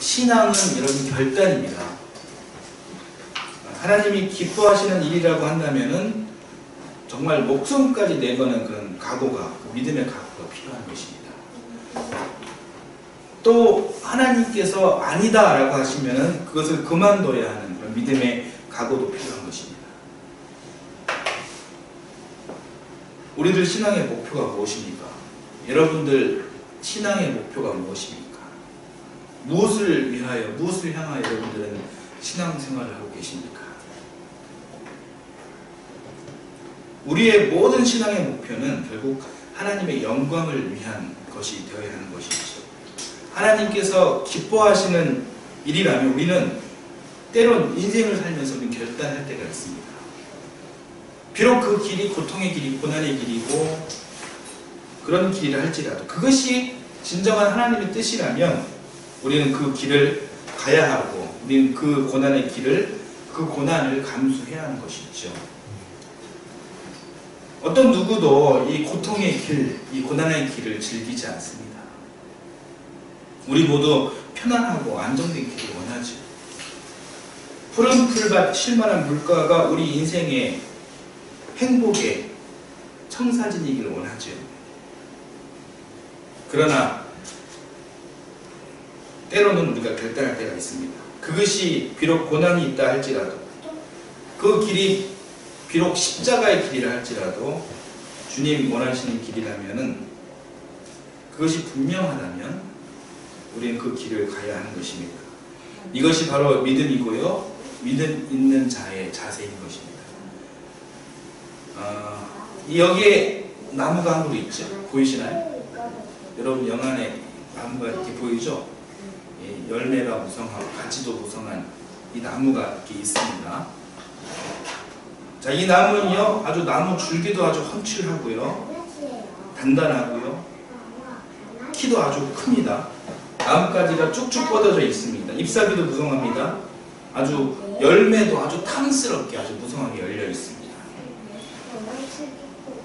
신앙은 여러분 결단입니다. 하나님이 기뻐하시는 일이라고 한다면은 정말 목숨까지 내거는 그런 각오가, 믿음의 각오가 필요한 것입니다. 또 하나님께서 아니다라고 하시면은 그것을 그만둬야 하는 그런 믿음의 각오도 필요한 것입니다. 우리들 신앙의 목표가 무엇입니까? 여러분들 신앙의 목표가 무엇입니까? 무엇을 위하여, 무엇을 향하여 여러분들은 신앙생활을 하고 계십니까? 우리의 모든 신앙의 목표는 결국 하나님의 영광을 위한 것이 되어야 하는 것이죠. 하나님께서 기뻐하시는 일이라면 우리는 때론 인생을 살면서 우리는 결단할 때가 있습니다. 비록 그 길이 고통의 길이, 고난의 길이고 그런 길이라 할지라도 그것이 진정한 하나님의 뜻이라면 우리는 그 길을 가야 하고 우리는 그 고난의 길을, 그 고난을 감수해야 하는 것이죠. 어떤 누구도 이 고통의 길, 이 고난의 길을 즐기지 않습니다. 우리 모두 편안하고 안정된 길을 원하죠. 푸른 풀밭 쉴만한 물가가 우리 인생의 행복의 청사진이기를 원하죠. 그러나 때로는 우리가 결단할 때가 있습니다. 그것이 비록 고난이 있다 할지라도, 그 길이 비록 십자가의 길이라 할지라도 주님 원하시는 길이라면은, 그것이 분명하다면 우리는 그 길을 가야 하는 것입니다. 이것이 바로 믿음이고요, 믿음 있는 자의 자세인 것입니다. 여기에 나무가 한 그루 있죠? 보이시나요? 여러분 영안에 나무가 이렇게 보이죠? 열매가 무성하고 가지도 무성한 이 나무가 이렇게 있습니다. 자, 이 나무는요, 아주 나무 줄기도 아주 훤칠하고요, 단단하고요, 키도 아주 큽니다. 나뭇가지가 쭉쭉 뻗어져 있습니다. 잎사귀도 무성합니다. 아주 열매도 아주 탐스럽게 아주 무성하게 열려 있습니다.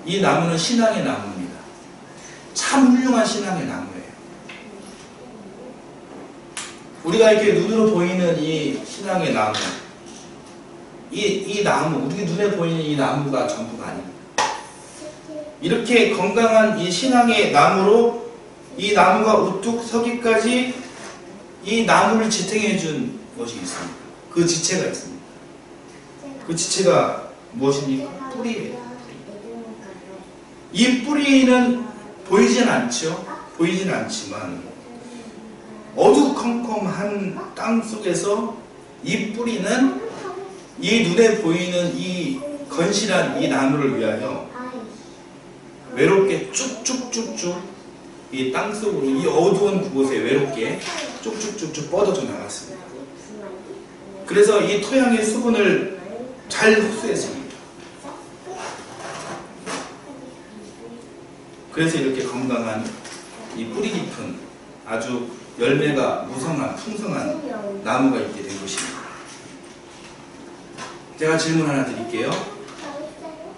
이 나무는 신앙의 나무입니다. 참 훌륭한 신앙의 나무예요. 우리가 이렇게 눈으로 보이는 이 신앙의 나무, 이 나무, 우리 눈에 보이는 이 나무가 전부가 아닙니다. 이렇게 건강한 이 신앙의 나무로 이 나무가 우뚝 서기까지 이 나무를 지탱해 준 것이 있습니다. 그 지체가 있습니다. 그 지체가 무엇입니까? 뿌리예요. 이 뿌리는 보이진 않죠. 보이진 않지만 어두컴컴한 땅 속에서 이 뿌리는 이 눈에 보이는 이 건실한 이 나무를 위하여 외롭게 쭉쭉쭉쭉 이 땅속으로, 이 어두운 그곳에 외롭게 쭉쭉쭉쭉 뻗어져 나갔습니다. 그래서 이 토양의 수분을 잘 흡수했습니다. 그래서 이렇게 건강한 이 뿌리 깊은 아주 열매가 무성한 풍성한 나무가 있게 된 것입니다. 제가 질문 하나 드릴게요.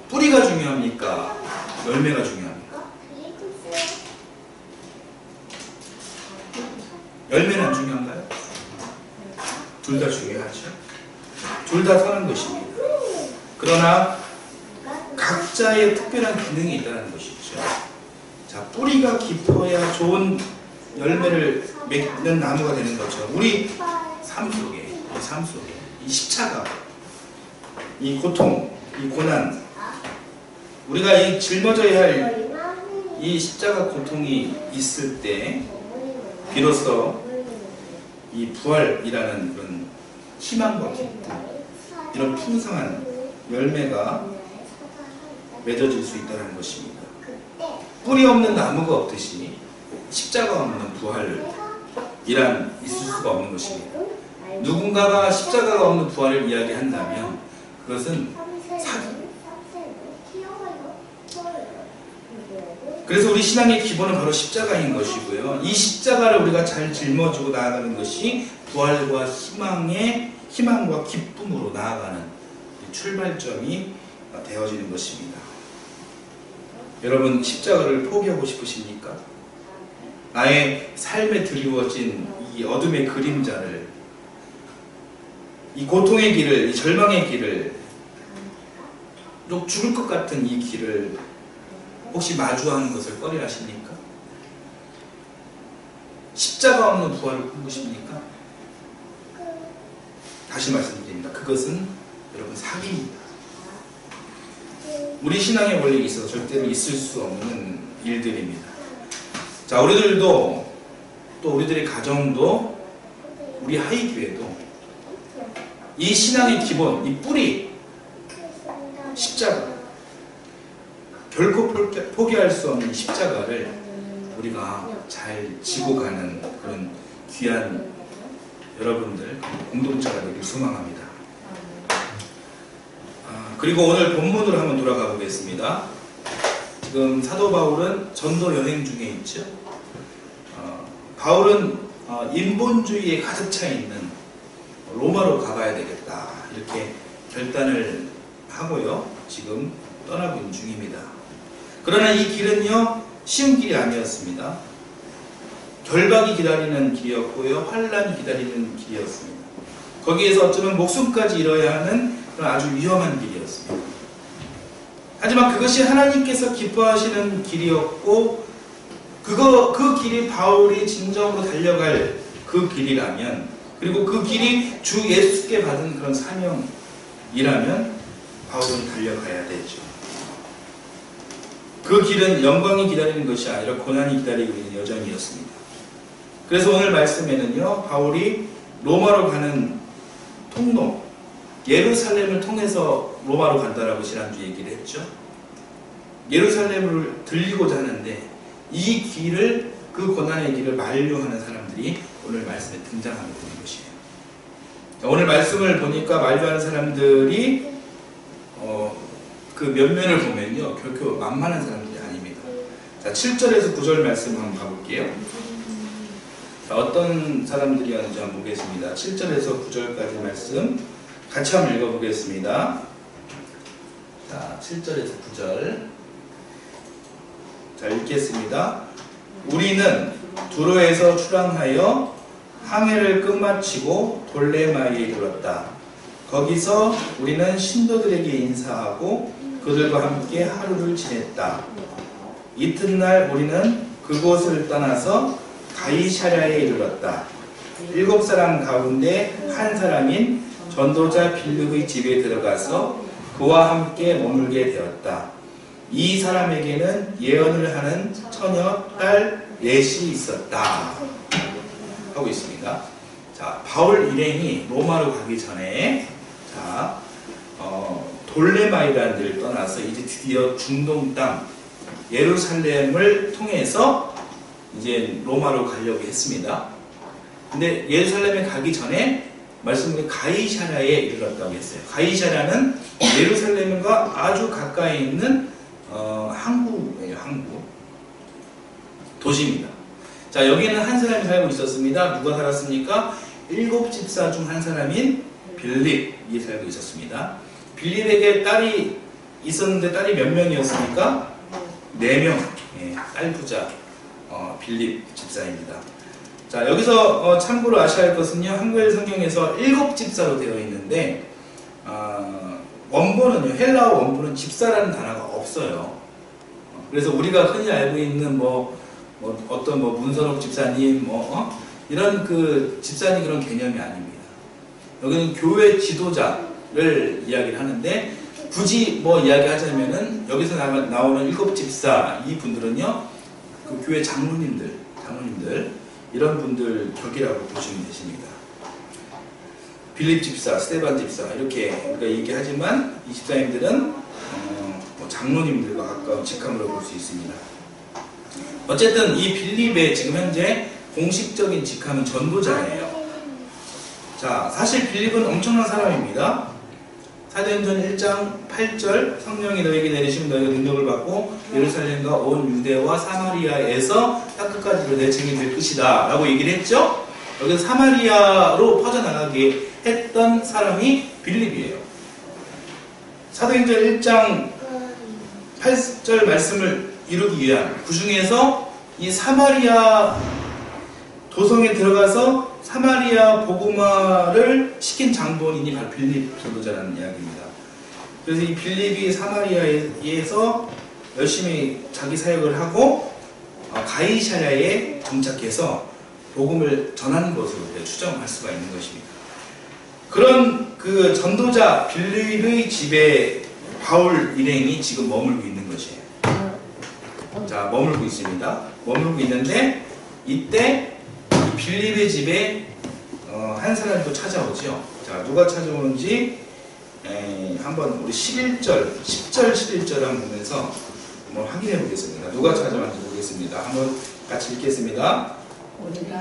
뿌리가 중요합니까? 열매가 중요합니까? 열매는 안 중요한가요? 둘 다 중요하죠. 둘 다 선한 것입니다. 그러나 각자의 특별한 기능이 있다는 것이죠. 자, 뿌리가 깊어야 좋은 열매를 맺는 나무가 되는 거죠. 우리 삶 속에, 이 십자가, 이 고통, 이 고난, 우리가 이 짊어져야 할 이 십자가 고통이 있을 때 비로소 이 부활이라는 그런 희망과 기쁨, 이런 풍성한 열매가 맺어질 수 있다는 것입니다. 뿌리 없는 나무가 없듯이 십자가 없는 부활이란 있을 수가 없는 것입니다. 누군가가 십자가가 없는 부활을 이야기한다면 그것은 사기. 그래서 우리 신앙의 기본은 바로 십자가인 것이고요. 이 십자가를 우리가 잘 짊어지고 나아가는 것이 부활과 희망과 기쁨으로 나아가는 출발점이 되어지는 것입니다. 여러분, 십자가를 포기하고 싶으십니까? 나의 삶에 드리워진 이 어둠의 그림자를, 이 고통의 길을, 이 절망의 길을, 죽을 것 같은 이 길을 혹시 마주하는 것을 꺼려하십니까? 십자가 없는 부활을 꿈꾸십니까? 다시 말씀드립니다. 그것은 여러분 사기입니다. 우리 신앙의 원리에 있어서 절대로 있을 수 없는 일들입니다. 자, 우리들도, 또 우리들의 가정도, 우리 하이교회도 이 신앙의 기본, 이 뿌리, 십자가, 결코 포기할 수 없는 십자가를 우리가 잘 지고 가는 그런 귀한 여러분들, 공동체가 되길 소망합니다. 그리고 오늘 본문으로 한번 돌아가 보겠습니다. 지금 사도 바울은 전도 여행 중에 있죠. 바울은 인본주의에 가득 차 있는 로마로 가봐야 되겠다, 이렇게 결단을 하고요, 지금 떠나고 있는 중입니다. 그러나 이 길은요, 쉬운 길이 아니었습니다. 결박이 기다리는 길이었고요, 환란이 기다리는 길이었습니다. 거기에서 어쩌면 목숨까지 잃어야 하는 그런 아주 위험한 길이었습니다. 하지만 그것이 하나님께서 기뻐하시는 길이었고, 그 길이 바울이 진정으로 달려갈 그 길이라면, 그리고 그 길이 주 예수께 받은 그런 사명이라면 바울은 달려가야 되죠. 그 길은 영광이 기다리는 것이 아니라 고난이 기다리고 있는 여정이었습니다. 그래서 오늘 말씀에는요, 바울이 로마로 가는 통로, 예루살렘을 통해서 로마로 간다라고 지난주 얘기를 했죠. 예루살렘을 들리고자 하는데 이 길을, 그 고난의 길을 만류하는 사람들이 오늘 말씀에 등장하게 되는 것이에요. 오늘 말씀을 보니까 만류하는 사람들이 그 면면을 보면요, 결코 만만한 사람들이 아닙니다. 자, 7절에서 9절 말씀 한번 봐볼게요. 자, 어떤 사람들이었는지 한번 보겠습니다. 7절에서 9절까지 말씀 같이 한번 읽어보겠습니다. 자, 7절에서 9절. 자, 읽겠습니다. 우리는 두로에서 출항하여 항해를 끝마치고 돌레마이에 이르렀다. 거기서 우리는 신도들에게 인사하고 그들과 함께 하루를 지냈다. 이튿날 우리는 그곳을 떠나서 가이사랴에 이르렀다. 7사람 가운데 한 사람인 전도자 빌립의 집에 들어가서 그와 함께 머물게 되었다. 이 사람에게는 예언을 하는 처녀 딸 넷이 있었다. 하고 있습니다. 자, 바울 일행이 로마로 가기 전에, 자, 돌레마이라는 데를 떠나서 이제 드디어 중동 땅 예루살렘을 통해서 이제 로마로 가려고 했습니다. 근데 예루살렘에 가기 전에 말씀드린 가이사랴에 이르렀다고 했어요. 가이사랴는 예루살렘과 아주 가까이 있는 항구예요. 항구 도시입니다. 자, 여기는 한 사람이 살고 있었습니다. 누가 살았습니까? 7집사 중 한 사람인 빌립이 살고 있었습니다. 빌립에게 딸이 있었는데 딸이 몇 명이었습니까? 4명. 예, 딸 부자 빌립 집사입니다. 자, 여기서 참고로 아셔야 할 것은요, 한글 성경에서 7집사로 되어 있는데 원본은요, 헬라어 원본은 집사라는 단어가 없어요. 그래서 우리가 흔히 알고 있는 어떤 문선옥 집사님 이런 그 집사님 그런 개념이 아닙니다. 여기는 교회 지도자를 이야기를 하는데, 굳이 이야기하자면은 여기서 나오는 7집사 이 분들은요, 그 교회 장로님들 이런 분들 격이라고 보시면 되십니다. 빌립 집사, 스데반 집사 이렇게 우리가 얘기하지만 이 집사님들은 장로님들과 가까운 직함으로 볼 수 있습니다. 어쨌든 이 빌립의 지금 현재 공식적인 직함은 전도자예요. 자, 사실 빌립은 엄청난 사람입니다. 사도행전 1장 8절 성령이 너에게 내리시면 너희가 능력을 받고 예루살렘과 온 유대와 사마리아에서 땅끝까지 내 증인이 될 것이다 라고 얘기를 했죠. 여기서 사마리아로 퍼져나가게 했던 사람이 빌립이에요. 사도행전 1장 8절 말씀을 이루기 위한, 그 중에서 이 사마리아 도성에 들어가서 사마리아 복음화를 시킨 장본인이 바로 빌립 전도자라는 이야기입니다. 그래서 이 빌립이 사마리아에서 열심히 자기 사역을 하고 가이사랴에 정착해서 복음을 전하는 것으로 추정할 수가 있는 것입니다. 그런 그 전도자 빌립의 집에 바울 일행이 지금 머물고 있는 것이에요. 자, 머물고 있습니다. 머물고 있는데 이때 이 빌립의 집에 한 사람이 또 찾아오죠. 자, 누가 찾아오는지 한번 우리 10절 11절 한번 보면서 한번 확인해 보겠습니다. 누가 찾아왔는지 보겠습니다. 한번 같이 읽겠습니다.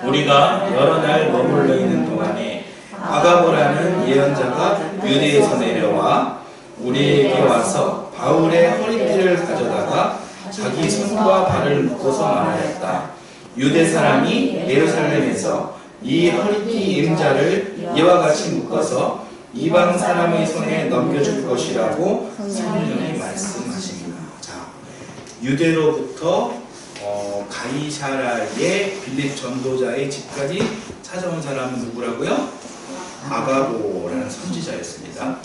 우리가 여러 날 머물러 있는 동안에 아가보라는 예언자가 유대에서 내려와 우리에게 와서 바울의 허리띠를 가져다가 자기 손과 발을 묶어서 말하였다. 유대 사람이 예루살렘에서 이 허리띠 임자를 이와 같이 묶어서 이방 사람의 손에 넘겨줄 것이라고 성령이 말씀하십니다. 자, 유대로부터 가이사랴의 빌립 전도자의 집까지 찾아온 사람은 누구라고요? 아가보라는 선지자였습니다.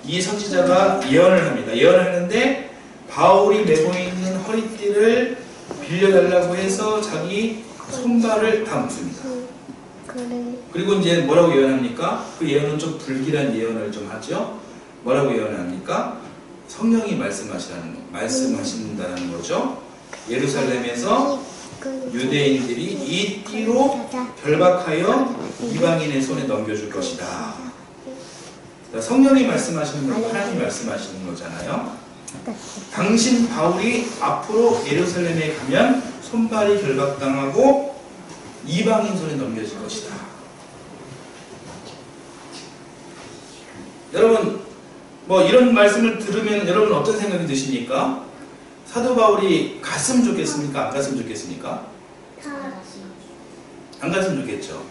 이 선지자가 예언을 합니다. 예언을 하는데 바울이 메고 있는 허리띠를 빌려달라고 해서 자기 손발을 다 묶습니다. 그리고 이제 뭐라고 예언합니까? 그 예언은 좀 불길한 예언을 좀 하죠. 뭐라고 예언합니까? 성령이 말씀하신다는 거죠. 예루살렘에서 유대인들이 이 띠로 결박하여 이방인의 손에 넘겨줄 것이다. 성령이 말씀하시는 건 하나님이 말씀하시는 거잖아요. 당신 바울이 앞으로 예루살렘에 가면 손발이 결박당하고 이방인 손에 넘겨질 것이다. 여러분, 뭐 이런 말씀을 들으면 여러분 어떤 생각이 드십니까? 사도 바울이 갔으면 좋겠습니까? 안 갔으면 좋겠습니까? 안 갔으면 좋겠죠.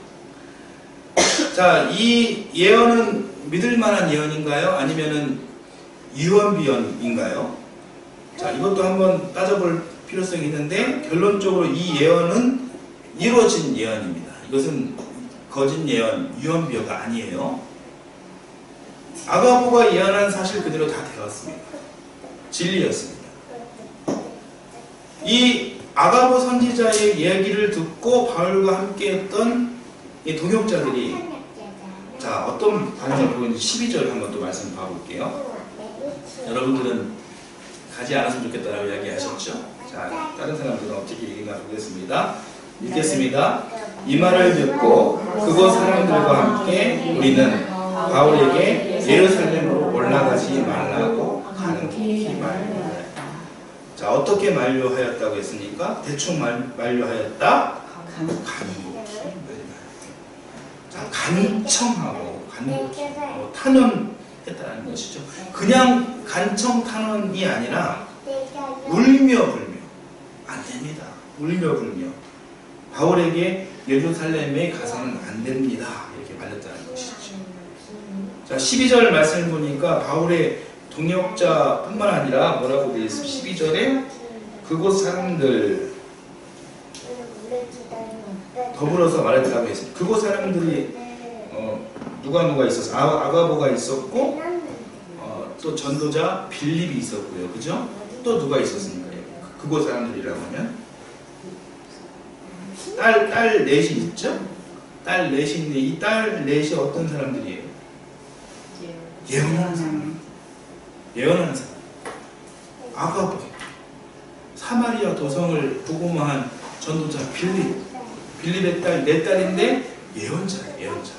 자, 이 예언은 믿을 만한 예언인가요? 아니면은 유언비언인가요? 자, 이것도 한번 따져볼 필요성이 있는데 결론적으로 이 예언은 이루어진 예언입니다. 이것은 거짓 예언, 유언비어가 아니에요. 아가보가 예언한 사실 그대로 다 되었습니다. 진리였습니다. 이 아가보 선지자의 이야기를 듣고 바울과 함께했던 이 동역자들이 자, 어떤 반응을 보이는지 12절 한번 또 말씀 봐볼게요. 여러분들은 가지 않았으면 좋겠다라고 이야기하셨죠. 자, 다른 사람들은 어떻게 얘기나 보겠습니다. 읽겠습니다. 이 말을 듣고 그곳 사람들과 함께 우리는 바울에게 예루살렘으로 올라가지 말라고 간곡히 만류하였다. 자, 어떻게 만류하였다고 했습니까? 대충 만류하였다. 간곡히. 자, 간청하고 간곡히 탄원했다는 것이죠. 그냥 간청 탄원이 아니라 울며 불며 안 됩니다. 울며 불며 바울에게 예루살렘에 가서는 안 됩니다. 이렇게 말했다는 것이죠. 자, 12절 말씀을 보니까 바울의 동역자뿐만 아니라 뭐라고 되어 있습니까? 12절에 그곳 사람들 더불어서 말했다고 했습니다. 그곳 사람들이 누가 있었어? 아가보가 있었고 또 전도자 빌립이 있었고요. 그죠? 또 누가 있었습니까? 그곳 사람들이라고 하면 딸 넷이 있죠? 딸 넷이 있는데 이 딸 넷이 어떤 사람들이에요? 예언하는 사람. 예언하는 사람. 아가보. 사마리아 도성을 복음화한 전도자 빌립의 딸, 내 딸인데 예언자예요. 예언자.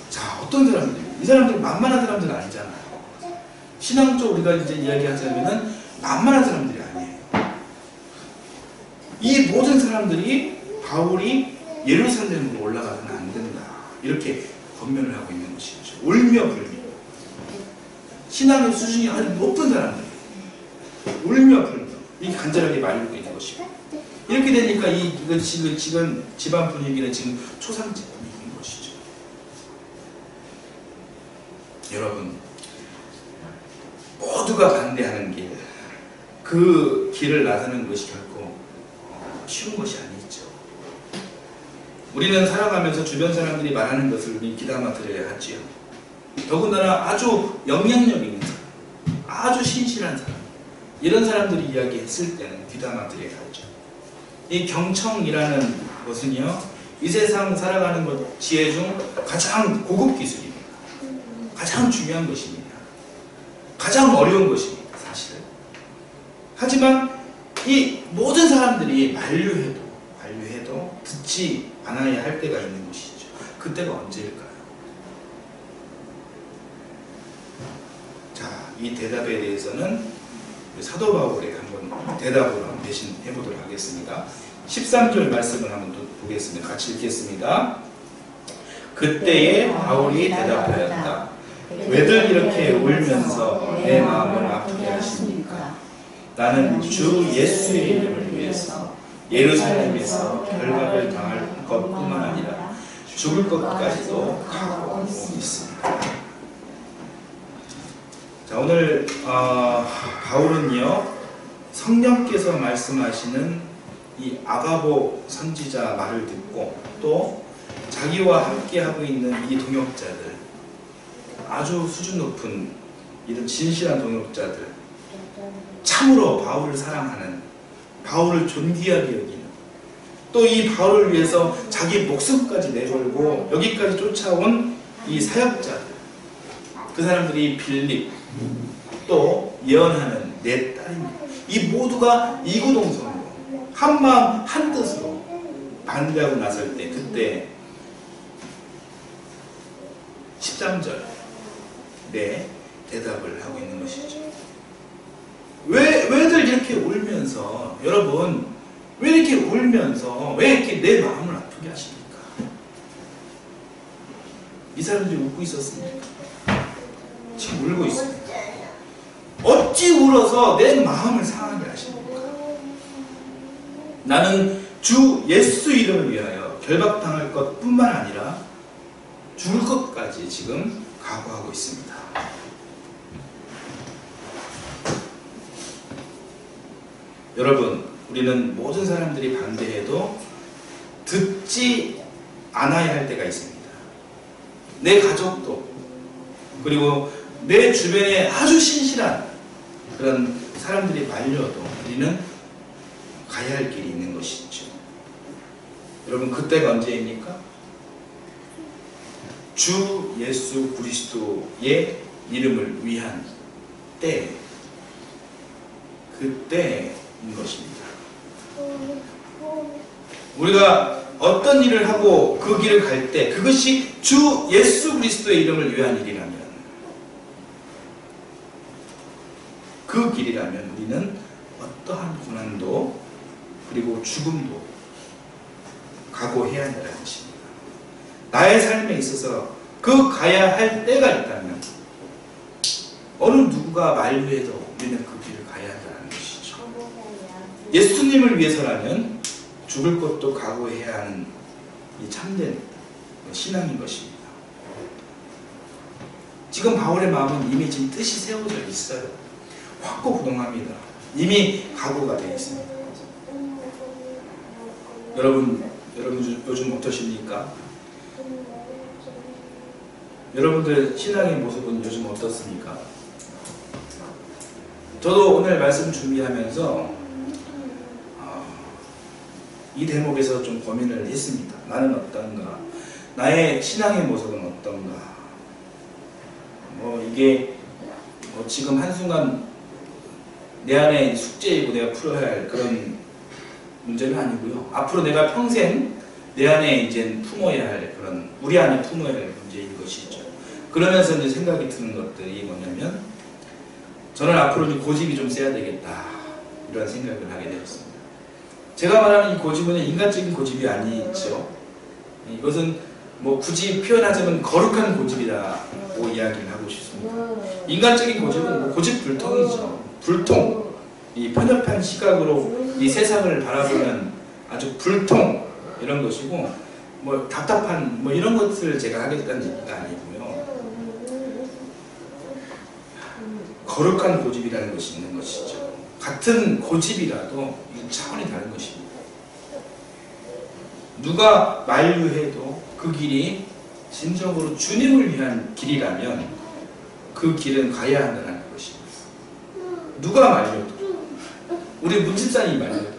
자, 어떤 사람들이에요? 이 사람들 만만한 사람들은 아니잖아요. 신앙적으로 우리가 이제 이야기하자면은 만만한 사람들이 아니에요. 이 모든 사람들이 바울이 예루살렘으로 올라가면 안 된다. 이렇게 권면을 하고 있는 것이죠. 울며 불며. 신앙의 수준이 아주 높은 사람들이 울며 불며 이렇게 간절하게 말리고 있는 것이고, 이렇게 되니까 지금 집안 분위기는 지금 초상집 분위기인 것이죠. 여러분, 모두가 반대하는 길, 그 길을 나서는 것이 결코 쉬운 것이 아니죠. 우리는 살아가면서 주변 사람들이 말하는 것을 우리 귀담아 들어야 하지요. 더군다나 아주 영향력 있는 사람, 아주 신실한 사람, 이런 사람들이 이야기했을 때는 귀담아 들어야 하죠. 이 경청이라는 것은요, 이 세상 살아가는 것 지혜 중 가장 고급 기술입니다. 가장 중요한 것입니다. 가장 어려운 것입니다, 사실은. 하지만 이 모든 사람들이 만류해도 듣지 않아야 할 때가 있는 것이죠. 그때가 언제일까요? 자, 이 대답에 대해서는 사도 바울에게 한번 대답으로 대신 해보도록 하겠습니다. 13절 말씀을 한번 보겠습니다. 같이 읽겠습니다. 그때에 바울이 대답하였다. 왜들 이렇게 울면서 내 마음을 아프게 하십니까? 나는 주 예수의 이름을 위해서 예루살렘에서 결박을 당할 것뿐만 아니라 죽을 것까지도 각오하고 있습니다. 자, 오늘 바울은요, 성령께서 말씀하시는 이 아가보 선지자 말을 듣고 또 자기와 함께 하고 있는 이 동역자들, 아주 수준 높은 이런 진실한 동역자들, 참으로 바울을 사랑하는, 바울을 존귀하게 여기는, 또 이 바울을 위해서 자기 목숨까지 내걸고 여기까지 쫓아온 이 사역자들, 그 사람들이 빌립, 또 예언하는 내 딸입니다. 이 모두가 이구동성으로 한마음 한뜻으로 반대하고 나설 때, 그때 13절 내 대답을 하고 있는 것이죠. 왜들 이렇게 울면서, 여러분, 왜 이렇게 울면서, 왜 이렇게 내 마음을 아프게 하십니까? 이 사람들이 웃고 있었습니까? 지금 울고 있습니다. 어찌 울어서 내 마음을 상하게 하십니까? 나는 주 예수 이름을 위하여 결박당할 것뿐만 아니라 죽을 것까지 지금 각오하고 있습니다. 여러분, 우리는 모든 사람들이 반대해도 듣지 않아야 할 때가 있습니다. 내 가족도, 그리고 내 주변에 아주 신실한 그런 사람들이 말려도 우리는 가야 할 길이 있는 것이죠. 여러분, 그때가 언제입니까? 주 예수 그리스도의 이름을 위한 때, 그때인 것입니다. 우리가 어떤 일을 하고 그 길을 갈 때 그것이 주 예수 그리스도의 이름을 위한 일이라면, 그 길이라면 우리는 어떠한 고난도 그리고 죽음도 각오해야 한다는 것입니다. 나의 삶에 있어서 그 가야 할 때가 있다면 어느 누구가 만류해도 우리는 그 길을 가야 한다는 것이죠. 예수님을 위해서라면 죽을 것도 각오해야 하는 이 참된 신앙인 것입니다. 지금 바울의 마음은 이미 지금 뜻이 세워져 있어요. 확고부동합니다. 이미 각오가 되어 있습니다. 여러분 요즘 어떠십니까? 여러분들의 신앙의 모습은 요즘 어떻습니까? 저도 오늘 말씀 준비하면서 이 대목에서 좀 고민을 했습니다. 나는 어떤가? 나의 신앙의 모습은 어떤가? 이게 지금 한순간 내 안에 숙제이고 내가 풀어야 할 그런 문제는 아니고요. 앞으로 내가 평생 내 안에 이제 품어야 할 그런, 우리 안에 품어야 할 문제인 것이죠. 그러면서 이제 생각이 드는 것들이 뭐냐면, 저는 앞으로 좀 고집이 좀 세야 되겠다, 이런 생각을 하게 되었습니다. 제가 말하는 이 고집은 인간적인 고집이 아니죠. 이것은 뭐 굳이 표현하자면 거룩한 고집이라고 이야기를 하고 싶습니다. 인간적인 고집은 뭐 고집불통이죠. 불통, 이 편협한 시각으로 이 세상을 바라보는 아주 불통, 이런 것이고, 뭐 답답한 뭐 이런 것을 제가 하겠다는 얘기가 아니고요. 거룩한 고집이라는 것이 있는 것이죠. 같은 고집이라도 차원이 다른 것입니다. 누가 만류해도 그 길이 진정으로 주님을 위한 길이라면 그 길은 가야 한다는 것입니다. 누가 말려도, 우리 문집사님이 말려도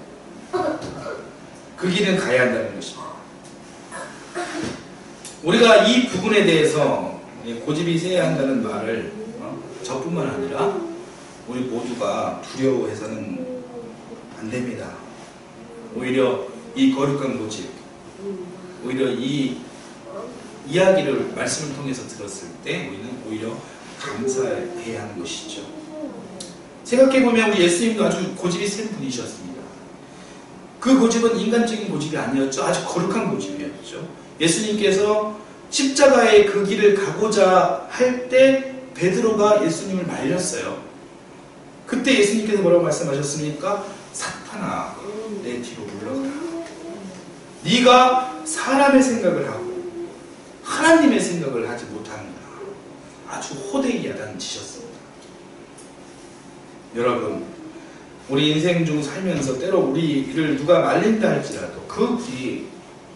그 길은 가야 한다는 것입니다. 우리가 이 부분에 대해서 고집이 세야 한다는 말을 저뿐만 아니라 우리 모두가 두려워해서는 안 됩니다. 오히려 이 거룩한 고집, 오히려 이 이야기를 말씀을 통해서 들었을 때 우리는 오히려 감사해야 하는 것이죠. 생각해보면 우리 예수님도 아주 고집이 센 분이셨습니다. 그 고집은 인간적인 고집이 아니었죠. 아주 거룩한 고집이었죠. 예수님께서 십자가의 그 길을 가고자 할 때 베드로가 예수님을 말렸어요. 그때 예수님께서 뭐라고 말씀하셨습니까? 사탄아, 내 뒤로 물러가라. 네가 사람의 생각을 하고 하나님의 생각을 하지 못하는구나. 아주 호되게 야단치셨습니다. 여러분, 우리 인생 중 살면서 때로 우리를 누가 말린다 할지라도 그 길이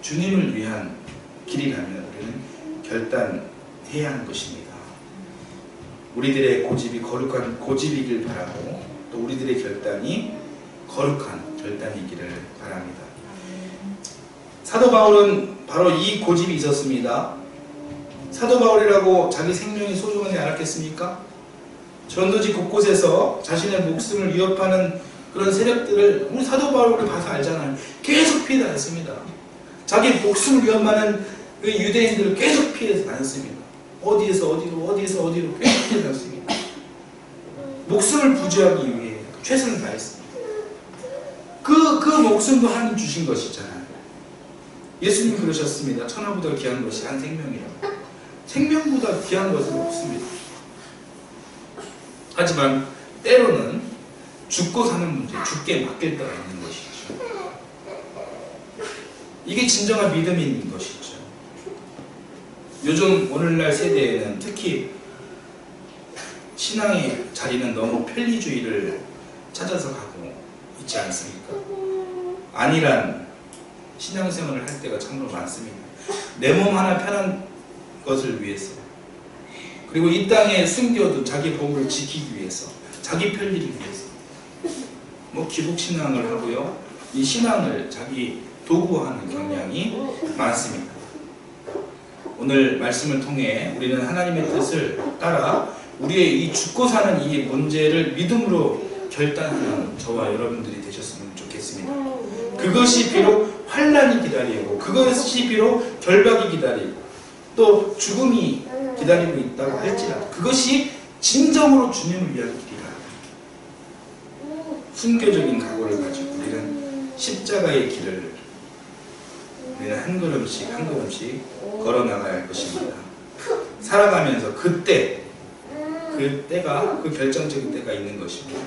주님을 위한 길이라면 우리는 결단해야 하는 것입니다. 우리들의 고집이 거룩한 고집이길 바라고 또 우리들의 결단이 거룩한 결단이기를 바랍니다. 사도 바울은 바로 이 고집이 있었습니다. 사도 바울이라고 자기 생명이 소중하지 않았겠습니까? 전도지 곳곳에서 자신의 목숨을 위협하는 그런 세력들을 우리 사도 바울을 봐서 알잖아요. 계속 피해 다녔습니다. 자기 목숨을 위협하는 그 유대인들을 계속 피해 다녔습니다. 어디에서 어디로 계속 피해 다녔습니다. 목숨을 부지하기 위해 최선을 다했습니다. 그 목숨도 하나님 주신 것이잖아요. 예수님 그러셨습니다. 천하보다 귀한 것이 한 생명이라고. 생명보다 귀한 것은 없습니다. 하지만 때로는 죽고 사는 문제, 죽게 맡길 때가 있는 것이죠. 이게 진정한 믿음인 것이죠. 요즘 오늘날 세대에는 특히 신앙의 자리는 너무 편리주의를 찾아서 가고 있지 않습니까? 안일한 신앙생활을 할 때가 참으로 많습니다. 내 몸 하나 편한 것을 위해서, 그리고 이 땅에 숨겨둔 자기 복을 지키기 위해서, 자기 편리를 위해서 기복신앙을 하고요, 이 신앙을 자기 도구화하는 경향이 많습니다. 오늘 말씀을 통해 우리는 하나님의 뜻을 따라 우리의 이 죽고 사는 이 문제를 믿음으로 결단하는 저와 여러분들이 되셨으면 좋겠습니다. 그것이 비록 환난이 기다리고, 그것이 비록 결박이 기다리고, 또 죽음이 기다리고 있다고 할지라도 그것이 진정으로 주님을 위한 길이라. 순교적인 각오를 가지고 우리는 십자가의 길을 우리는 한 걸음씩 한 걸음씩 걸어나가야 할 것입니다. 살아가면서 그 때가, 그 결정적인 때가 있는 것입니다.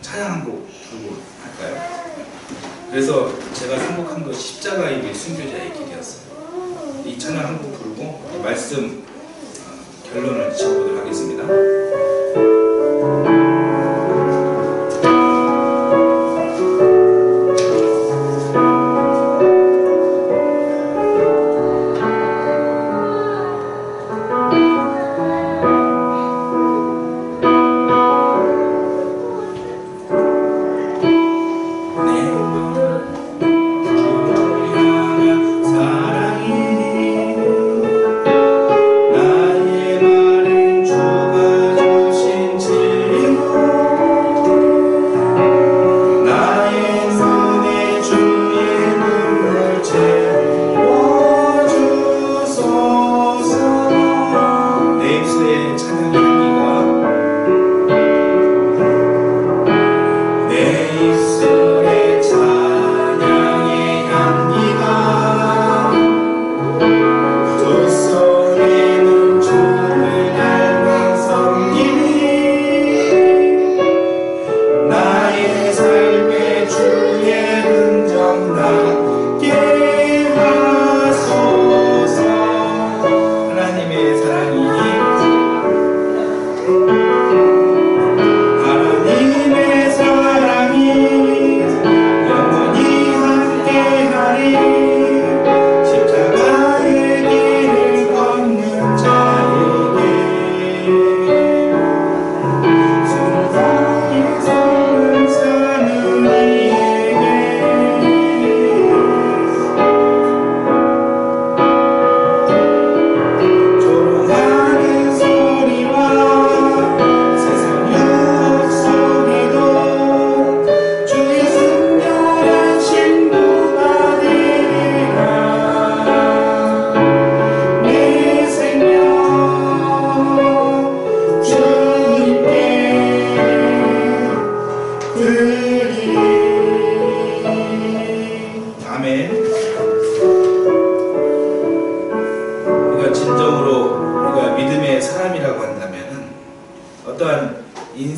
찬양 한 곡 부르고 할까요? 그래서 제가 선곡한 것이 십자가의 길, 순교자의 길이었어요. 이 찬양 한 곡 부르고 말씀 결론을 지어보도록 하겠습니다. 나의 말은 주가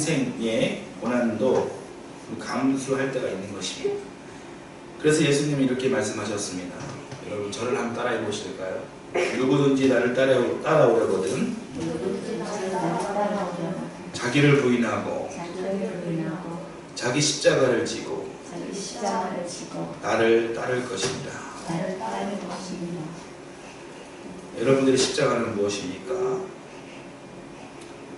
인생의 고난도 감수할 때가 있는 것입니다. 그래서 예수님이 이렇게 말씀하셨습니다. 여러분 저를 한번 따라해 보실까요? 누구든지 나를 따라오려거든 자기를 부인하고 자기 십자가를 지고 나를 따를 것입니다. 여러분들의 십자가는 무엇입니까?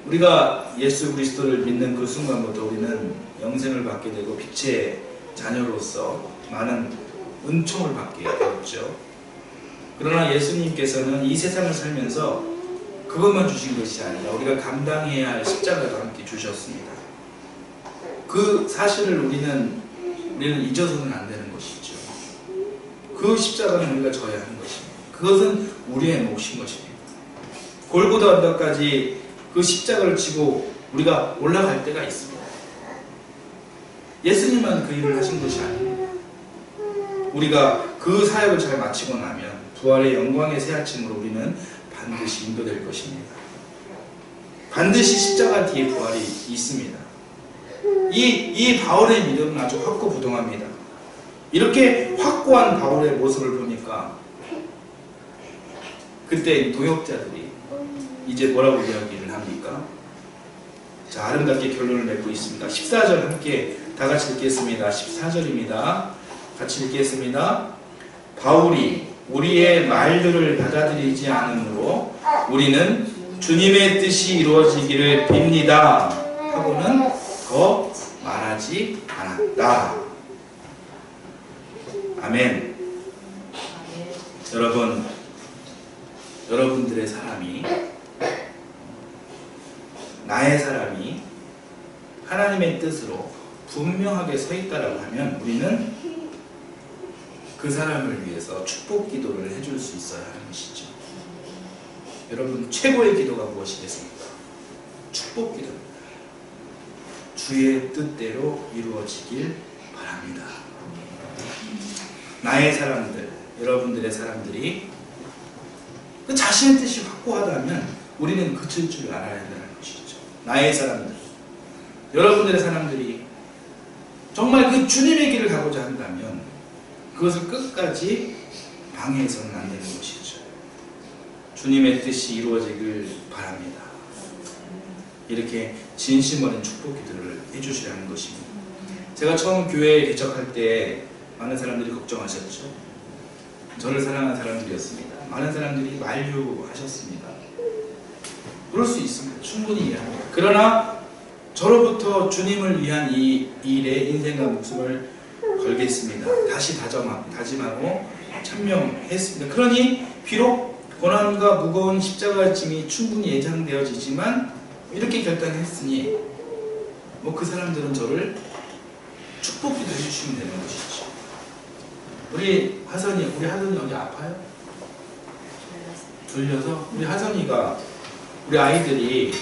우리가 예수 그리스도를 믿는 그 순간부터 우리는 영생을 받게 되고 빛의 자녀로서 많은 은총을 받게 되었죠. 그러나 예수님께서는 이 세상을 살면서 그것만 주신 것이 아니라 우리가 감당해야 할 십자가도 함께 주셨습니다. 그 사실을 우리는 잊어서는 안 되는 것이죠. 그 십자가는 우리가 져야 하는 것입니다. 그것은 우리의 몫인 것입니다. 골고다 언덕까지 그 십자가를 지고 우리가 올라갈 때가 있습니다. 예수님만 그 일을 하신 것이 아닙니다. 우리가 그 사역을 잘 마치고 나면 부활의 영광의 새 아침으로 우리는 반드시 인도될 것입니다. 반드시 십자가 뒤에 부활이 있습니다. 이 바울의 믿음은 아주 확고부동합니다. 이렇게 확고한 바울의 모습을 보니까 그때 동역자들이 이제 뭐라고 이야기를 합니까? 자, 아름답게 결론을 맺고 있습니다. 14절 함께 다 같이 읽겠습니다. 14절입니다. 같이 읽겠습니다. 바울이 우리의 말들을 받아들이지 않으므로 우리는 주님의 뜻이 이루어지기를 빕니다 하고는 더 말하지 않았다. 아멘. 여러분들의 사람이, 나의 사람이 하나님의 뜻으로 분명하게 서 있다라고 하면 우리는 그 사람을 위해서 축복 기도를 해줄 수 있어야 하는 것이죠. 여러분 최고의 기도가 무엇이겠습니까? 축복 기도입니다. 주의 뜻대로 이루어지길 바랍니다. 나의 사람들, 여러분들의 사람들이 그 자신의 뜻이 확고하다면 우리는 그칠 줄 알아야 한다는 것이죠. 나의 사람들, 여러분들의 사람들이 정말 그 주님의 길을 가고자 한다면 그것을 끝까지 방해해서는 안 되는 것이죠. 주님의 뜻이 이루어지길 바랍니다. 이렇게 진심 어린 축복 기도를 해주시라는 것입니다. 제가 처음 교회에 개척할 때 많은 사람들이 걱정하셨죠. 저를 사랑하는 사람들이었습니다. 많은 사람들이 만류하셨습니다. 그럴 수 있습니다. 충분히 이해합니다. 그러나 저로부터 주님을 위한 이 일에 인생과 목숨을 걸겠습니다. 다시 다짐하고 천명했습니다. 그러니 비록 고난과 무거운 십자가의 짐이 충분히 예상되어지지만 이렇게 결단했으니 뭐 그 사람들은 저를 축복기도 해주시면 되는 것이죠. 우리 하선이 어디 아파요? 졸려서 우리 하선이가 우리 아이들이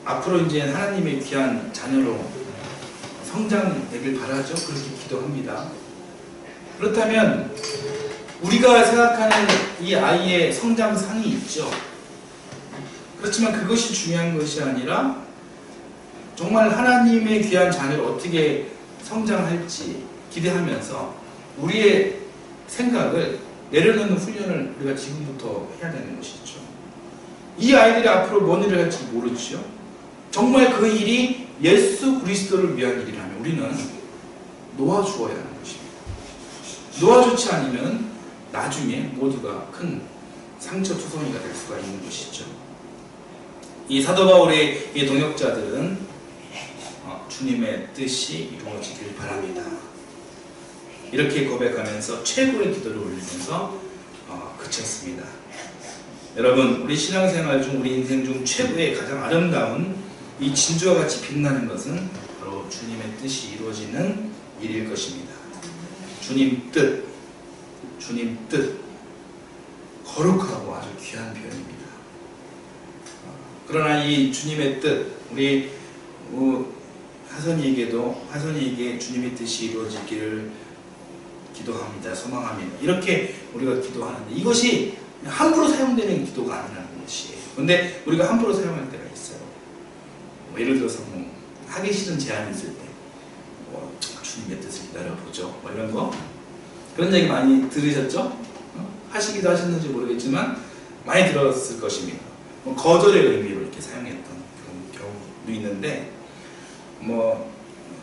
앞으로 이제 하나님의 귀한 자녀로 성장되길 바라죠. 그렇게 기도합니다. 그렇다면 우리가 생각하는 이 아이의 성장상이 있죠. 그렇지만 그것이 중요한 것이 아니라 정말 하나님의 귀한 자녀를 어떻게 성장할지 기대하면서 우리의 생각을 내려놓는 훈련을 우리가 지금부터 해야 되는 것이죠. 이 아이들이 앞으로 뭔 일을 할지 모르죠. 정말 그 일이 예수 그리스도를 위한 일이라면 우리는 놓아주어야 하는 것입니다. 놓아주지 않으면 나중에 모두가 큰 상처투성이가 될 수가 있는 것이죠. 이 사도 바울의 이 동역자들은 주님의 뜻이 이루어지길 바랍니다. 이렇게 고백하면서 최고의 기도를 올리면서 그쳤습니다. 여러분, 우리 신앙생활 중, 우리 인생 중 최고의 가장 아름다운 이 진주와 같이 빛나는 것은 바로 주님의 뜻이 이루어지는 일일 것입니다. 주님 뜻, 거룩하고 아주 귀한 표현입니다. 그러나 이 주님의 뜻, 우리 하선이에게 주님의 뜻이 이루어지기를 기도합니다. 소망합니다. 이렇게 우리가 기도하는데 이것이 함부로 사용되는 기도가 아니라는 것이에요. 그런데 우리가 함부로 사용할 때가 있어요. 예를 들어서 하기 싫은 제안이 있을 때 주님의 뜻을 기다려보죠. 이런 거. 그런 얘기 많이 들으셨죠? 하시기도 하셨는지 모르겠지만 많이 들었을 것입니다. 거절의 의미로 이렇게 사용했던 그런 경우도 있는데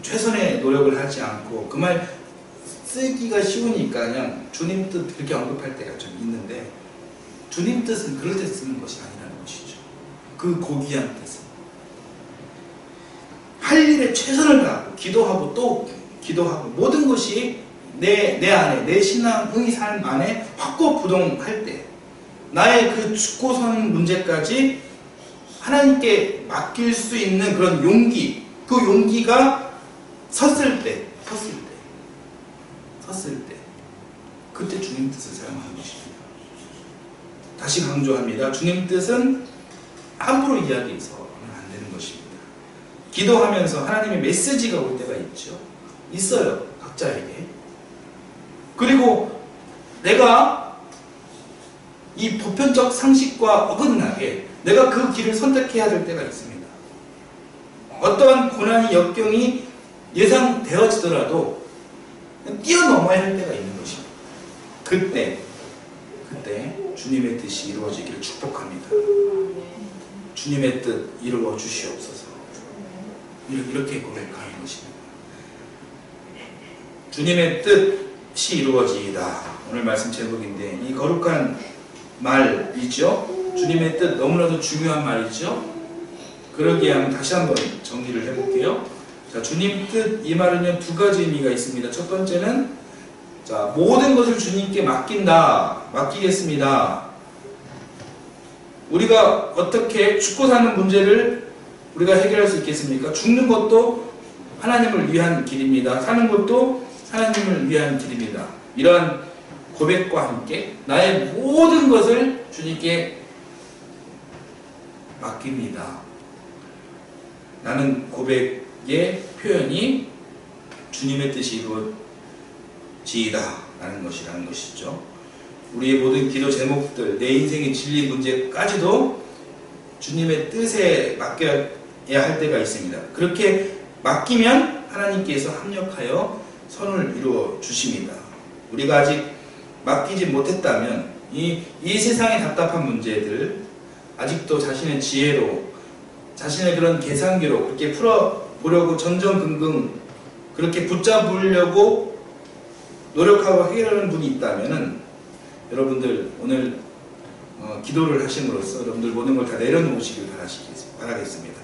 최선의 노력을 하지 않고 그 말 쓰기가 쉬우니까 그냥 주님 뜻 그렇게 언급할 때가 좀 있는데 주님 뜻은 그럴 때 쓰는 것이 아니라는 것이죠. 그 고귀한 뜻은 할 일에 최선을 다하고 기도하고 또 기도하고 모든 것이 내 안에 내 신앙의 삶 안에 확고부동할 때 나의 그 죽고 사는 문제까지 하나님께 맡길 수 있는 그런 용기, 그 용기가 섰을 때 그때 주님 뜻을 사용하는 것입니다. 다시 강조합니다. 주님 뜻은 함부로 이야기해서는 안 되는 것입니다. 기도하면서 하나님의 메시지가 올 때가 있어요. 각자에게. 그리고 내가 이 보편적 상식과 어긋나게 내가 그 길을 선택해야 될 때가 있습니다. 어떠한 고난이 역경이 예상되어지더라도 뛰어넘어야 할 때가 있는 것입니다. 그때 주님의 뜻이 이루어지기를 축복합니다. 주님의 뜻 이루어 주시옵소서. 이렇게 고백하는 것입니다. 주님의 뜻이 이루어지이다. 오늘 말씀 제목인데 이 거룩한 말이죠. 주님의 뜻 너무나도 중요한 말이죠. 그러기에 한번 다시 한번 정리를 해볼게요. 자, 주님 뜻 이 말은요 두 가지 의미가 있습니다. 첫 번째는 자, 모든 것을 주님께 맡기겠습니다. 우리가 어떻게 죽고 사는 문제를 우리가 해결할 수 있겠습니까? 죽는 것도 하나님을 위한 길입니다. 사는 것도 하나님을 위한 길입니다. 이러한 고백과 함께 나의 모든 것을 주님께 맡깁니다. 라는 고백의 표현이 주님의 뜻이 이루어지이다 라는 것이죠. 우리의 모든 기도 제목들, 내 인생의 진리 문제까지도 주님의 뜻에 맡겨야 할 때가 있습니다. 그렇게 맡기면 하나님께서 합력하여 선을 이루어 주십니다. 우리가 아직 맡기지 못했다면 이 세상의 답답한 문제들 아직도 자신의 지혜로 자신의 그런 계산기로 그렇게 풀어보려고 전전긍긍 그렇게 붙잡으려고 노력하고 해결하는 분이 있다면 여러분들 오늘 기도를 하심으로써 여러분들 모든 걸 다 내려놓으시길 바라겠습니다.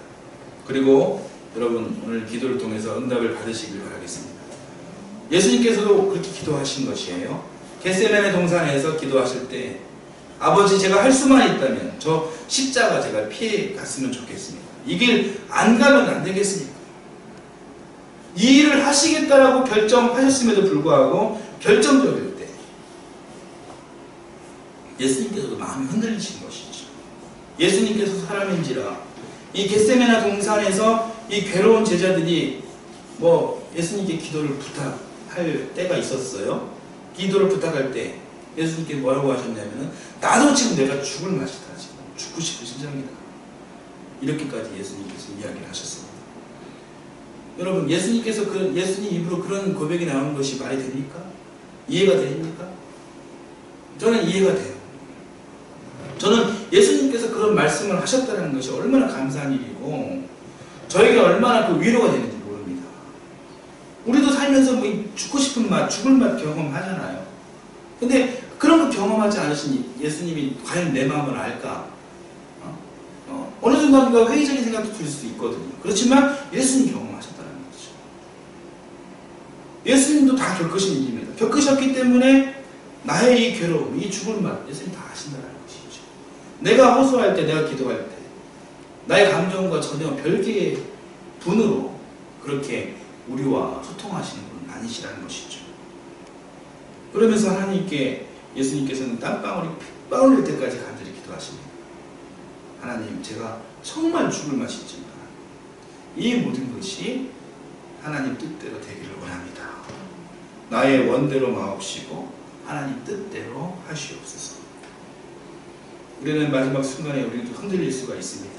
그리고 여러분 오늘 기도를 통해서 응답을 받으시길 바라겠습니다. 예수님께서도 그렇게 기도하신 것이에요. 겟세마네 동산에서 기도하실 때 아버지 제가 할 수만 있다면 저 십자가 제가 피해 갔으면 좋겠습니다. 이 길 안 가면 안 되겠습니까? 이 일을 하시겠다라고 결정하셨음에도 불구하고 결정적일 때 예수님께서도 마음이 흔들리신 것이죠. 예수님께서 사람인지라 이 겟세마네 동산에서 이 괴로운 제자들이 예수님께 기도를 부탁할 때가 있었어요. 기도를 부탁할 때 예수님께 뭐라고 하셨냐면은 나도 지금 내가 죽을 맛이다. 지금 죽고 싶은 심정이다. 이렇게까지 예수님께서 이야기를 하셨습니다. 여러분 예수님께서 예수님 입으로 그런 고백이 나오는 것이 말이 됩니까? 이해가 됩니까? 저는 이해가 돼요. 저는 예수님께서 그런 말씀을 하셨다는 것이 얼마나 감사한 일이고 저에게 얼마나 그 위로가 되는지 모릅니다. 우리도 살면서 죽고 싶은 맛, 죽을 맛 경험하잖아요. 근데 그런 거 경험하지 않으신 예수님이 과연 내 마음을 알까? 어느 순간인가 회의적인 생각도 들 수 있거든요. 그렇지만 예수님 경험하셨다는 거죠. 예수님도 다 겪으신 일입니다. 겪으셨기 때문에 나의 이 괴로움, 이 죽을 맛 예수님 다 아신다는 것이죠. 내가 호소할 때, 내가 기도할 때 나의 감정과 전혀 별개의 분으로 그렇게 우리와 소통하시는 분은 아니시라는 것이죠. 그러면서 하나님께 예수님께서는 땀방울이 핏방울 날 때까지 간절히 기도하십니다. 하나님 제가 정말 죽을 맛이 있지만 이 모든 것이 하나님 뜻대로 되기를 원합니다. 나의 원대로 마옵시고 하나님 뜻대로 하시옵소서. 우리는 마지막 순간에 우리도 흔들릴 수가 있습니다.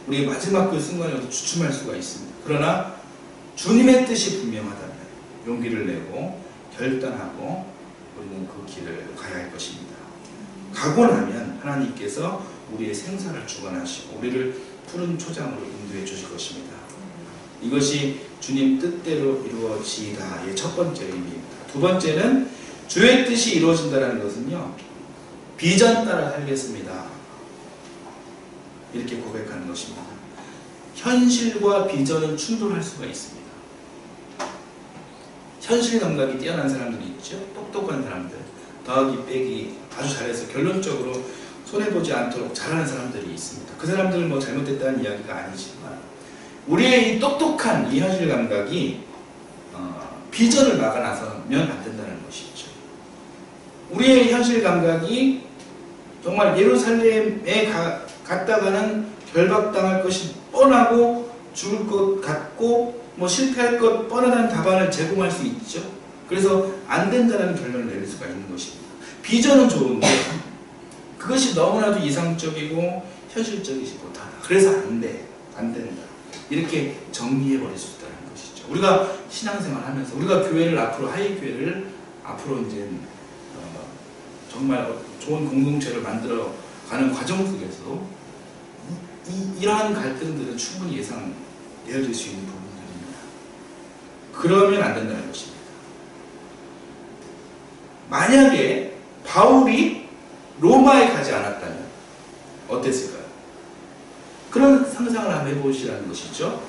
우리의 마지막 그 순간에도 주춤할 수가 있습니다. 그러나 주님의 뜻이 분명하다면 용기를 내고 결단하고 우리는 그 길을 가야 할 것입니다. 가고 나면 하나님께서 우리의 생사를 주관하시고 우리를 푸른 초장으로 인도해 주실 것입니다. 이것이 주님 뜻대로 이루어지다의 첫 번째 의미입니다. 두 번째는 주의 뜻이 이루어진다는 것은요, 비전 따라 살겠습니다, 이렇게 고백하는 것입니다. 현실과 비전은 충돌할 수가 있습니다. 현실 감각이 뛰어난 사람들이 있죠. 똑똑한 사람들, 더하기 빼기 아주 잘해서 결론적으로 손해보지 않도록 잘하는 사람들이 있습니다. 그 사람들은 뭐 잘못됐다는 이야기가 아니지만 우리의 이 똑똑한 이 현실 감각이 비전을 막아나서면 안 된다는 것이죠. 우리의 현실 감각이 정말 예루살렘에 갔다가는 결박당할 것이 뻔하고 죽을 것 같고 뭐 실패할 것 뻔하다는 답안을 제공할 수 있죠. 그래서 안 된다는 결론을 내릴 수가 있는 것입니다. 비전은 좋은데 그것이 너무나도 이상적이고 현실적이지 못하다. 그래서 안 돼, 안 된다, 이렇게 정리해버릴 수 있다는 것이죠. 우리가 신앙생활 하면서 우리가 교회를 앞으로, 하이교회를 앞으로 이제 정말 좋은 공동체를 만들어 가는 과정 속에서도 이러한 갈등들은 충분히 예상되어질 수 있는 부분들입니다. 그러면 안 된다는 것입니다. 만약에 바울이 로마에 가지 않았다면 어땠을까요? 그런 상상을 한번 해보시라는 것이죠.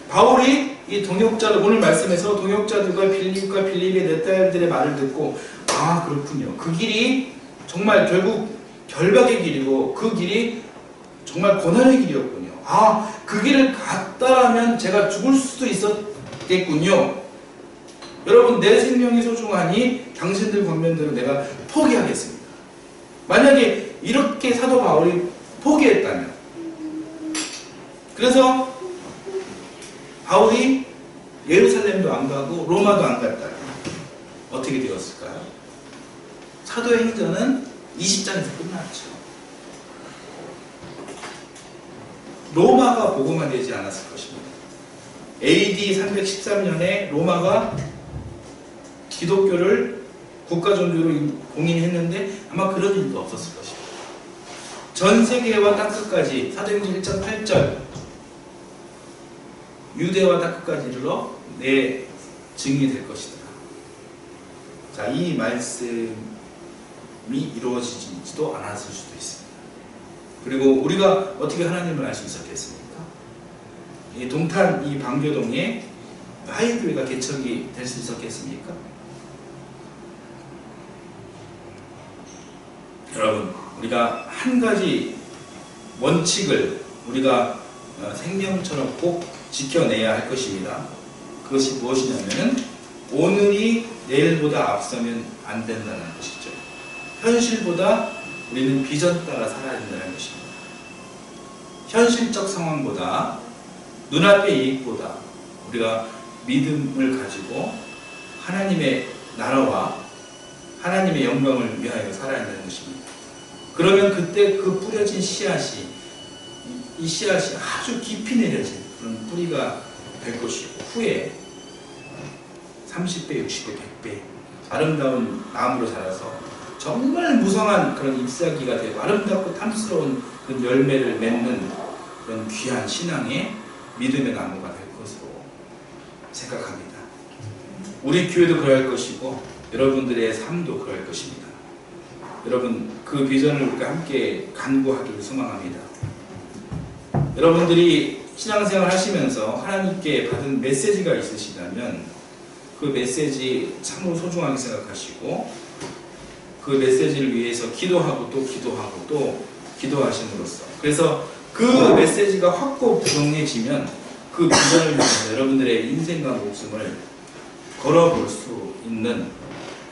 바울이 이 동역자들, 오늘 말씀에서 동역자들과 빌립과 빌립의 네 딸들의 말을 듣고, 아 그렇군요, 그 길이 정말 결국 결박의 길이고 그 길이 정말 고난의 길이었군요. 아, 그 길을 갔다라면 제가 죽을 수도 있었겠군요. 여러분, 내 생명이 소중하니 당신들 권면대로 내가 포기하겠습니다. 만약에 이렇게 사도 바울이 포기했다면, 그래서 바울이 예루살렘도 안 가고 로마도 안 갔다면 어떻게 되었을까요? 사도의 행전은 20장에서 끝났죠. 로마가 복음화되지 않았을 것입니다. AD 313년에 로마가 기독교를 국가종교로 공인했는데 아마 그런 일도 없었을 것입니다. 전 세계와 땅끝까지, 사도행전 1장 8절, 유대와 땅끝까지 이르러 내 증인이 될 것이다. 자, 이 말씀이 이루어지지도 않았을 수도 있습니다. 그리고 우리가 어떻게 하나님을 알 수 있었겠습니까? 이 동탄 이 방교동에 하이교회가 개척이 될 수 있었겠습니까? 여러분, 우리가 한 가지 원칙을 우리가 생명처럼 꼭 지켜내야 할 것입니다. 그것이 무엇이냐면은 오늘이 내일보다 앞서면 안 된다는 것이죠. 현실보다 우리는 비전 따라 살아야 된다는 것입니다. 현실적 상황보다, 눈앞의 이익보다 우리가 믿음을 가지고 하나님의 나라와 하나님의 영광을 위하여 살아야 한다는 것입니다. 그러면 그때 그 뿌려진 씨앗이, 이 씨앗이 아주 깊이 내려진 그런 뿌리가 될 것이고, 후에 30배, 60배, 100배 아름다운 나무로 자라서 정말 무성한 그런 잎사귀가 되고 아름답고 탐스러운 그런 열매를 맺는 그런 귀한 신앙의 믿음의 나무가 될 것으로 생각합니다. 우리 교회도 그럴 것이고 여러분들의 삶도 그럴 것입니다. 여러분, 그 비전을 우리가 함께 간구하기를 소망합니다. 여러분들이 신앙생활 하시면서 하나님께 받은 메시지가 있으시다면 그 메시지 참으로 소중하게 생각하시고 그 메시지를 위해서 기도하고 또 기도하고 또 기도하심으로써, 그래서 그 메시지가 확고 부정해지면 그 비전을 위해서 여러분들의 인생과 목숨을 걸어볼 수 있는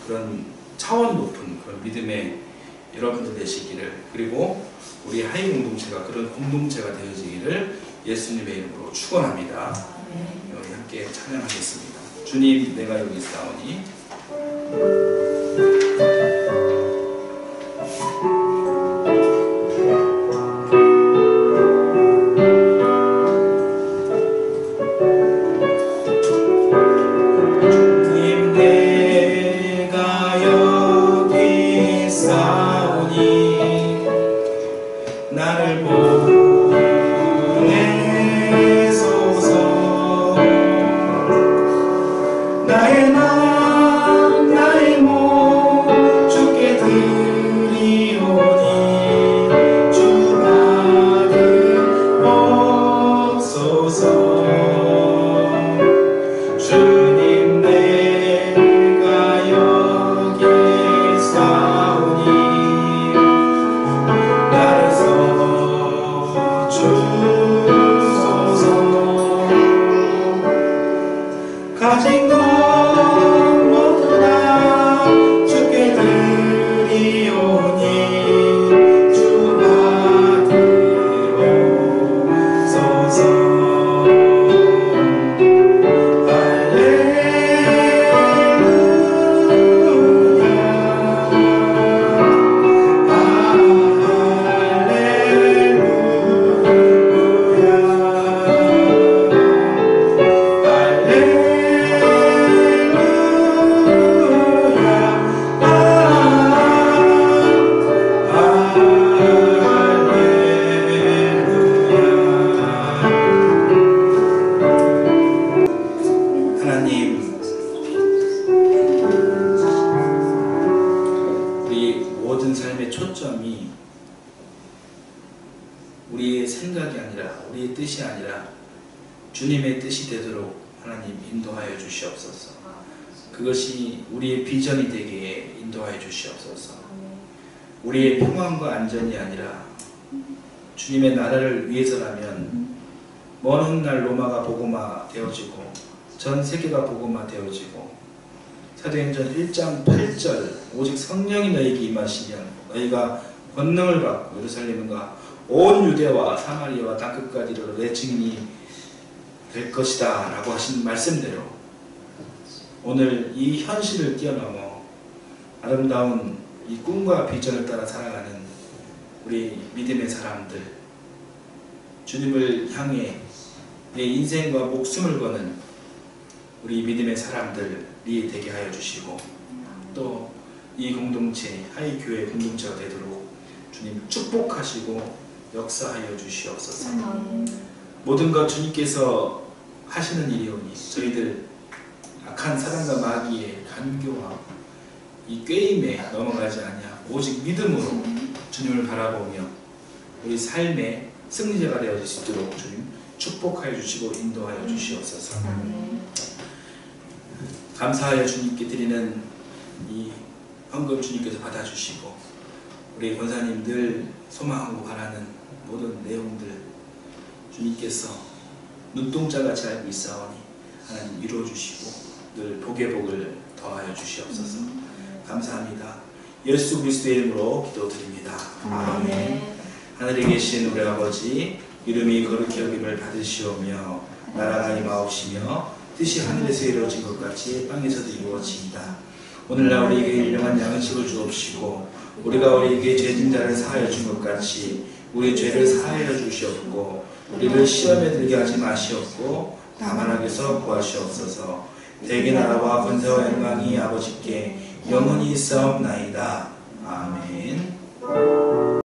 그런 차원 높은 그런 믿음의 여러분들 되시기를, 그리고 우리 하이 공동체가 그런 공동체가 되어지기를 예수님의 이름으로 축원합니다. 우리 함께 찬양하겠습니다. 주님, 내가 여기 있사오니 날 보내소서. 나의 마음 나의 몸 주께 드리오니 주 받으옵소서. 주님 내가 여기 있사오니 나를 써주소서. 가진 것 모두 다 주께 드리오니 주 받으옵소서. 하나님, 우리 모든 삶의 초점이 우리의 생각이 아니라 우리의 뜻이 아니라 주님의 뜻이 되도록 하나님 인도하여 주시옵소서. 그것이 우리의 비전이 되게 인도하여 주시옵소서. 우리의 평안과 안전이 아니라 주님의 나라를 위해서라면 먼 훗날 로마가 복음화 되어지고 전 세계가 복음화 되어지고 사도행전 1장 8절 오직 성령이 너희에게 임하시면 너희가 권능을 받고 예루살렘과 온 유대와 사마리아와 땅끝까지 이르러 내 증인이 될 것이다 라고 하신 말씀대로 오늘 이 현실을 뛰어넘어 아름다운 이 꿈과 비전을 따라 살아가는 우리 믿음의 사람들, 주님을 향해 내 인생과 목숨을 거는 우리 믿음의 사람들이 되게 하여 주시고 또 이 공동체, 하이교회 공동체가 되도록 주님 축복하시고 역사하여 주시옵소서. 모든 것 주님께서 하시는 일이오니 저희들 악한 사단과 마귀의 간교와 이 꾀임에 넘어가지 아니하 오직 믿음으로 주님을 바라보며 우리 삶의 승리자가 되어질 수 있도록 주님 축복하여 주시고 인도하여 주시옵소서. 감사하여 주님께 드리는 이 헌금 주님께서 받아주시고 우리 권사님들 소망하고 바라는 모든 내용들 주님께서 눈동자같이 알고 있사오니 하나님 이루어주시고 늘 복의 복을 더하여 주시옵소서. 감사합니다. 예수 그리스도의 이름으로 기도드립니다. 아멘. 하늘에 계신 우리 아버지, 이름이 거룩히 여김을 받으시오며 나라가 임하옵시며 뜻이 하늘에서 이루어진 것 같이 땅에서도 이루어지이다. 오늘날 우리에게 일용한 양식을 주옵시고 우리가 우리에게 죄진 자를 사하여 준 것 같이 우리 죄를 사하여 주시옵고 우리를 시험에 들게 하지 마시옵고 다만 악에서 구하시옵소서. 대개 나라와 권세와 영광이 아버지께 영원히 있사옵나이다. 아멘.